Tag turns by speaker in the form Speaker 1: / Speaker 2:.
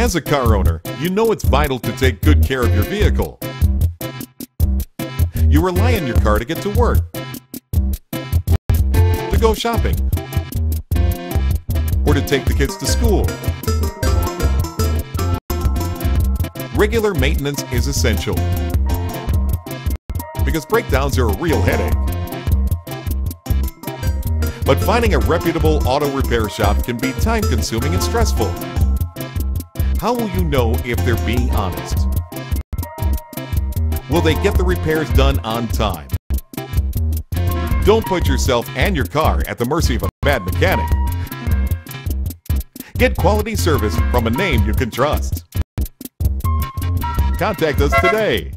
Speaker 1: As a car owner, you know it's vital to take good care of your vehicle. You rely on your car to get to work, to go shopping, or to take the kids to school. Regular maintenance is essential because breakdowns are a real headache. But finding a reputable auto repair shop can be time-consuming and stressful. How will you know if they're being honest? Will they get the repairs done on time? Don't put yourself and your car at the mercy of a bad mechanic. Get quality service from a name you can trust. Contact us today.